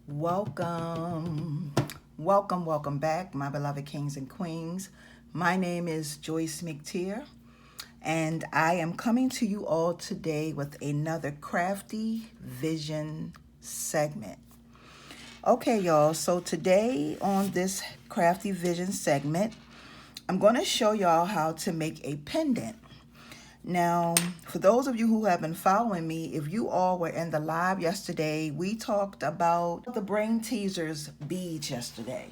Welcome back, my beloved kings and queens. My name is Joyce McTeer, and I am coming to you all today with another crafty vision segment. Okay, y'all, so today on this crafty vision segment, I'm going to show y'all how to make a pendant. Now, for those of you who have been following me, if you all were in the live yesterday, we talked about the brain teasers beads yesterday.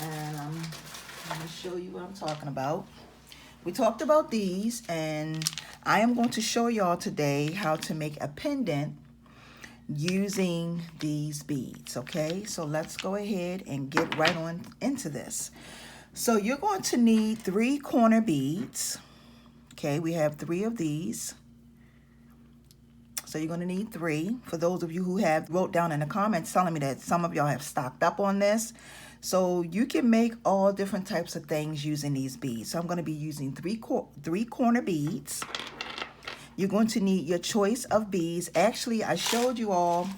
And I'm going to show you what I'm talking about. We talked about these, and I am going to show y'all today how to make a pendant using these beads, okay? So let's go ahead and get right on into this. So you're going to need 3 corner beads. Okay, we have 3 of these. So you're going to need 3. For those of you who have wrote down in the comments telling me that some of y'all have stocked up on this. So you can make all different types of things using these beads. So I'm going to be using 3 corner beads. You're going to need your choice of beads. Actually, I showed you all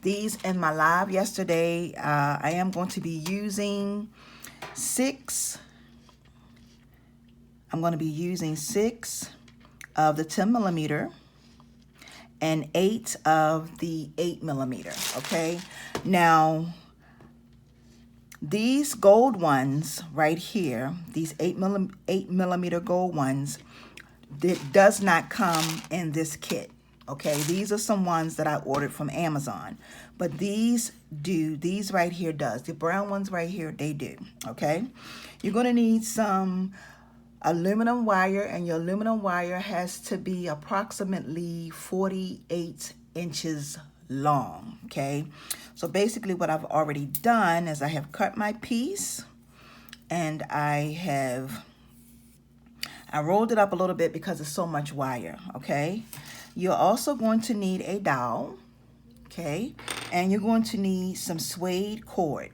these in my live yesterday. I am going to be using 6. I'm going to be using 6 of the 10 millimeter and 8 of the 8 millimeter, okay? Now, these gold ones right here, these 8 millimeter gold ones, that does not come in this kit, okay? These are some ones that I ordered from Amazon, but these do. These right here does. The brown ones right here, they do, okay? You're going to need some aluminum wire, and your aluminum wire has to be approximately 48 inches long, okay? So basically what I've already done is I have cut my piece, and I rolled it up a little bit because it's so much wire, okay? You're also going to need a dowel, okay? And you're going to need some suede cord,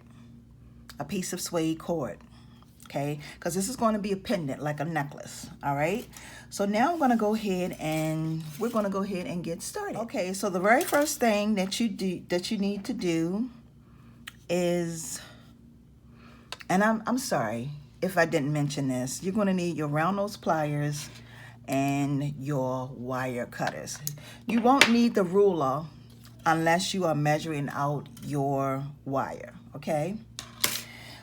a piece of suede cord. Okay, because this is going to be a pendant, like a necklace. All right, so now I'm going to go ahead and we're going to go ahead and get started. Okay, so the very first thing that you need to do is, and I'm sorry if I didn't mention this, you're going to need your round nose pliers and your wire cutters. You won't need the ruler unless you are measuring out your wire, okay?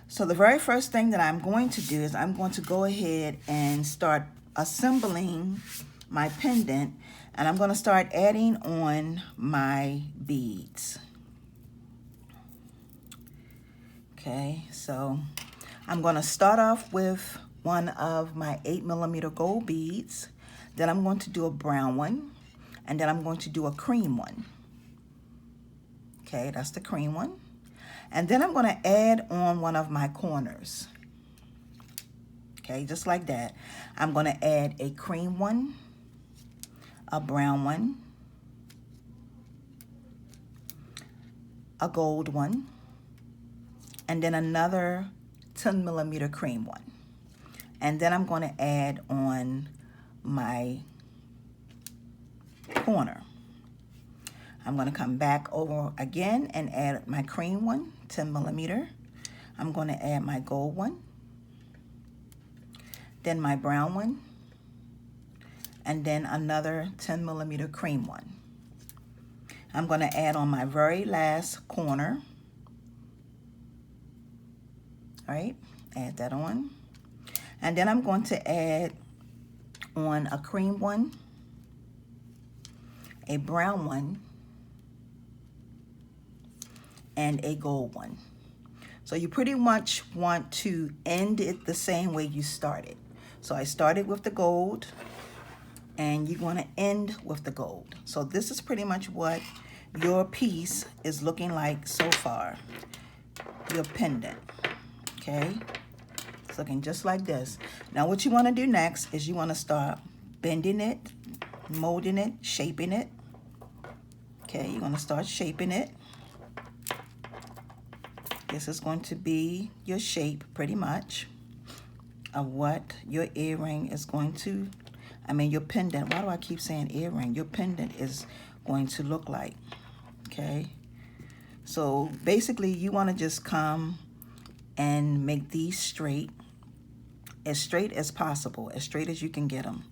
So the very first thing that I'm going to do is I'm going to go ahead and start assembling my pendant, and I'm going to start adding on my beads. Okay, so I'm going to start off with one of my 8 millimeter gold beads. Then I'm going to do a brown one, and then I'm going to do a cream one. Okay, that's the cream one. And then I'm going to add on one of my corners. Okay, just like that. I'm going to add a cream one, a brown one, a gold one, and then another 10 millimeter cream one. And then I'm going to add on my corner. I'm going to come back over again and add my cream one, 10 millimeter. I'm going to add my gold one, then my brown one, and then another 10 millimeter cream one. I'm going to add on my very last corner. All right, add that on. And then I'm going to add on a cream one, a brown one, and a gold one. So you pretty much want to end it the same way you started. So I started with the gold, and you're going to end with the gold. So this is pretty much what your piece is looking like so far, your pendant, okay? It's looking just like this. Now what you want to do next is you want to start bending it, molding it, shaping it. Okay, you're going to start shaping it. This is going to be your shape pretty much of what your earring is going to, your pendant. Why do I keep saying earring? Your pendant is going to look like. okay? So basically you want to just come and make these straight as possible, as straight as you can get them,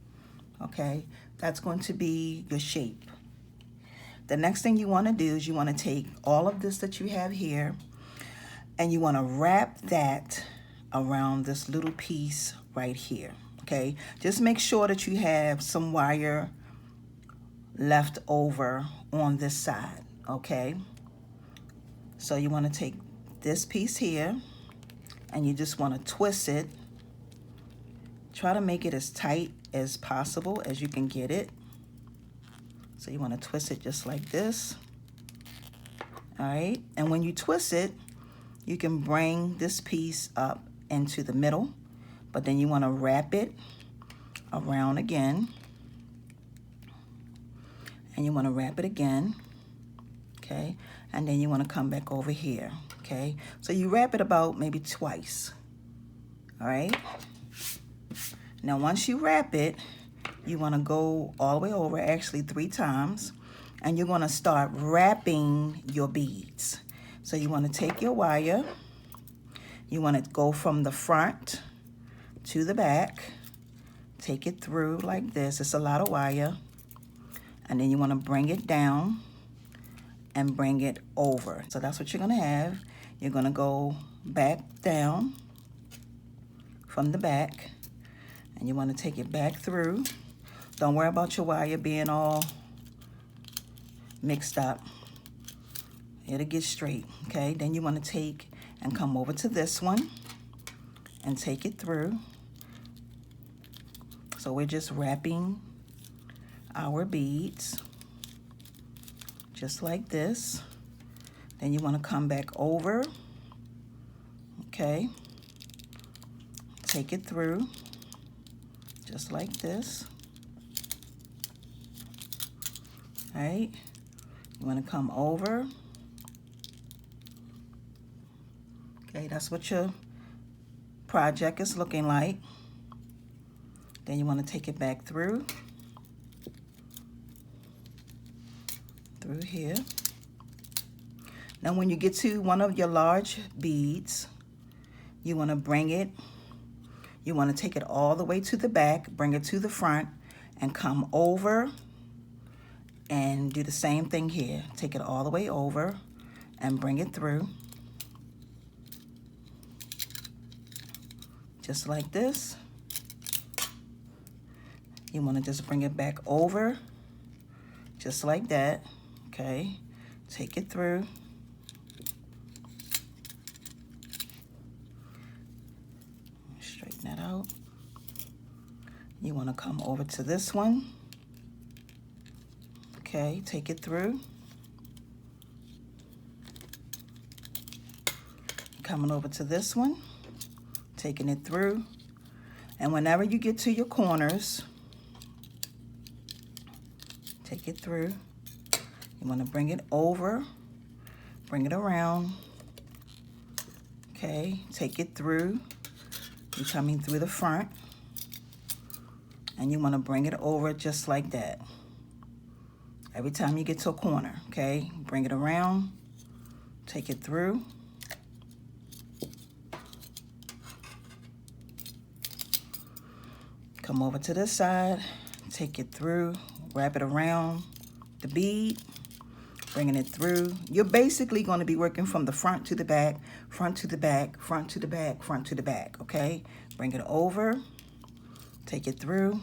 okay? That's going to be your shape. The next thing you want to do is you want to take all of this that you have here and you want to wrap that around this little piece right here, okay? Just make sure that you have some wire left over on this side, okay? So you want to take this piece here and you just want to twist it. Try to make it as tight as possible as you can get it. So you want to twist it just like this. All right, and when you twist it, you can bring this piece up into the middle, but then you want to wrap it around again. And you want to wrap it again, okay? And then you want to come back over here, okay? So you wrap it about maybe twice, all right? Now, once you wrap it, you want to go all the way over, actually 3 times, and you're going to start wrapping your beads. So you want to take your wire, you want to go from the front to the back, take it through like this. It's a lot of wire. And then you want to bring it down and bring it over. So that's what you're going to have. You're going to go back down from the back, and you want to take it back through. Don't worry about your wire being all mixed up. It'll get straight, okay? Then you want to take and come over to this one and take it through. So we're just wrapping our beads just like this. Then you want to come back over, okay? Take it through just like this. All right, you want to come over. Okay, that's what your project is looking like. Then you want to take it back through here. Now when you get to one of your large beads, you want to bring it, you want to take it all the way to the back, bring it to the front, and come over and do the same thing here. Take it all the way over and bring it through. Just like this. You want to just bring it back over, just like that. Okay, take it through. Straighten that out. You want to come over to this one. Okay, take it through. Coming over to this one, taking it through. And whenever you get to your corners, take it through. You want to bring it over, bring it around. Okay, take it through. You're coming through the front. And you want to bring it over just like that. Every time you get to a corner, okay? Bring it around, take it through. Come over to this side, take it through, wrap it around the bead, bringing it through. You're basically going to be working from the front to the back, front to the back, front to the back, front to the back, okay? Bring it over, take it through.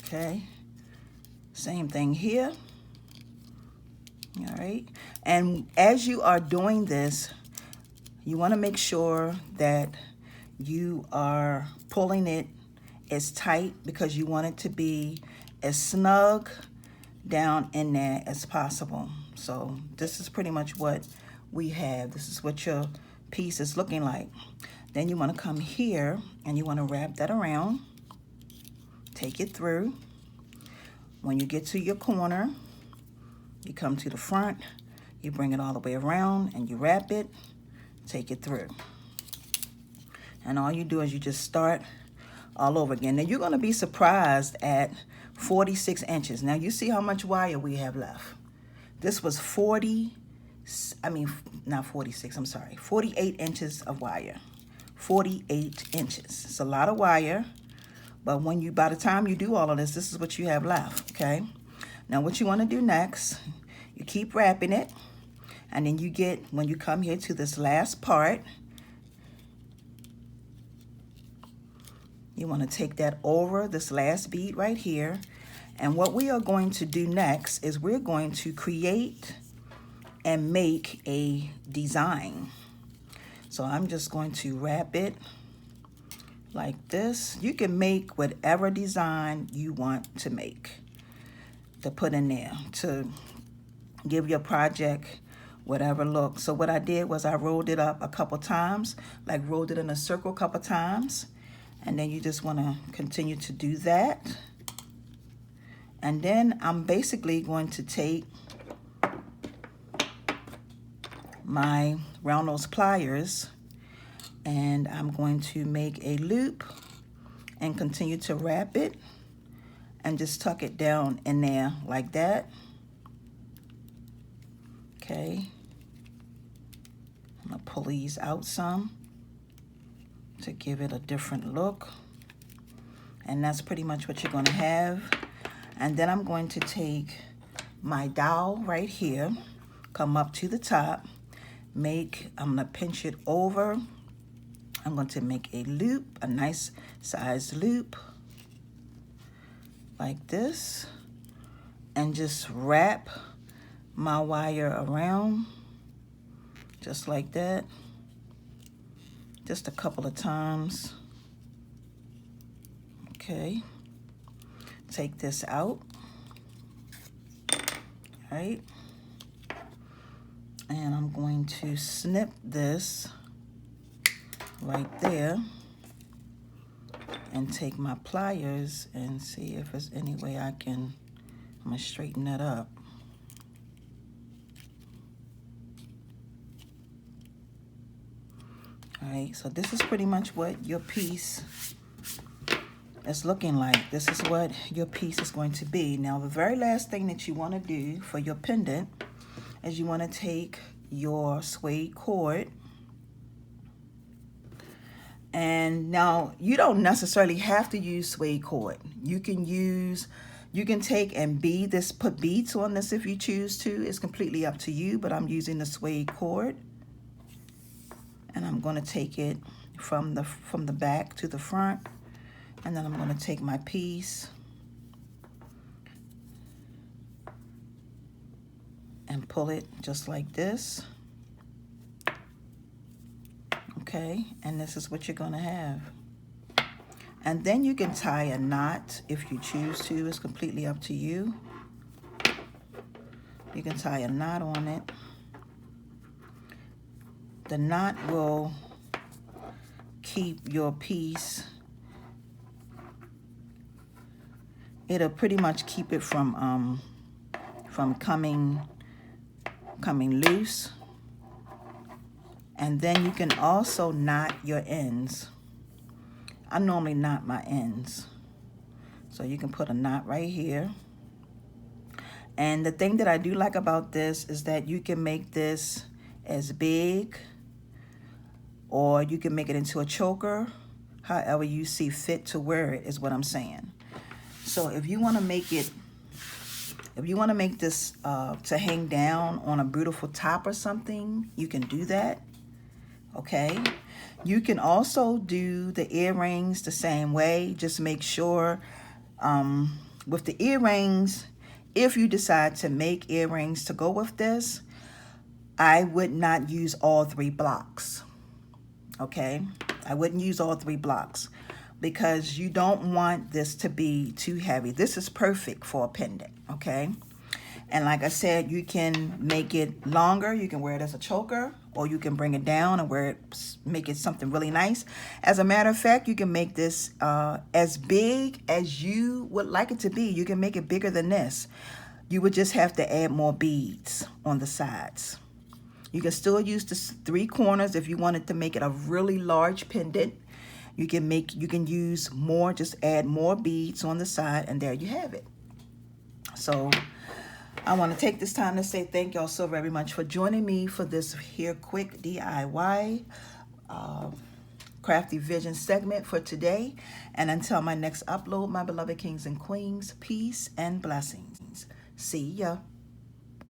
Okay, same thing here. All right, and as you are doing this, you want to make sure that you are pulling it as tight because you want it to be as snug down in there as possible. So this is pretty much what we have. This is what your piece is looking like. Then you want to come here and you want to wrap that around. Take it through. When you get to your corner, you come to the front, you bring it all the way around and you wrap it, take it through. And all you do is you just start all over again. Now you're going to be surprised at 46 inches. Now you see how much wire we have left. This was 48 inches of wire. 48 inches. It's a lot of wire, but by the time you do all of this is what you have left, okay? Now what you want to do next, you keep wrapping it, and then when you come here to this last part, you want to take that over this last bead right here. And what we are going to do next is we're going to create and make a design. So I'm just going to wrap it like this. You can make whatever design you want to put in there to give your project whatever look. So what I did was I rolled it up a couple times, like rolled it in a circle a couple times, and then you just want to continue to do that. And then I'm basically going to take my round nose pliers, and I'm going to make a loop and continue to wrap it and just tuck it down in there like that. Okay, I'm gonna pull these out some to give it a different look, and that's pretty much what you're gonna have. And then I'm going to take my dowel right here, come up to the top, I'm gonna pinch it over. I'm going to make a loop, a nice size loop like this, and just wrap my wire around just like that, just a couple of times. Okay, take this out, right? And I'm going to snip this right there and take my pliers and see if there's any way I'm gonna straighten that up. All right, so this is pretty much what your piece is looking like. This is what your piece is going to be. Now, the very last thing that you want to do for your pendant is you want to take your suede cord. And now you don't necessarily have to use suede cord. You can take and put beads on this if you choose to. It's completely up to you, but I'm using the suede cord. And I'm going to take it from the back to the front. And then I'm going to take my piece and pull it just like this. Okay, and this is what you're going to have. And then you can tie a knot if you choose to. It's completely up to you. You can tie a knot on it. The knot will keep your piece. It'll pretty much keep it from coming loose. And then you can also knot your ends. I normally knot my ends. So you can put a knot right here. And the thing that I do like about this is that you can make this as big, or you can make it into a choker, however you see fit to wear it, is what I'm saying. So if you want to make this to hang down on a beautiful top or something, you can do that. Okay, you can also do the earrings the same way. Just make sure with the earrings, if you decide to make earrings to go with this, I would not use all 3 blocks. Okay, I wouldn't use all 3 blocks because you don't want this to be too heavy. This is perfect for a pendant. Okay, and like I said, you can make it longer. You can wear it as a choker, or you can bring it down and make it something really nice. As a matter of fact, you can make this as big as you would like it to be. You can make it bigger than this. You would just have to add more beads on the sides. You can still use the 3 corners if you wanted to make it a really large pendant. You can use more, just add more beads on the side, and there you have it. So I want to take this time to say thank y'all so very much for joining me for this here quick DIY Crafty Vision segment for today. And until my next upload, my beloved kings and queens, peace and blessings. See ya.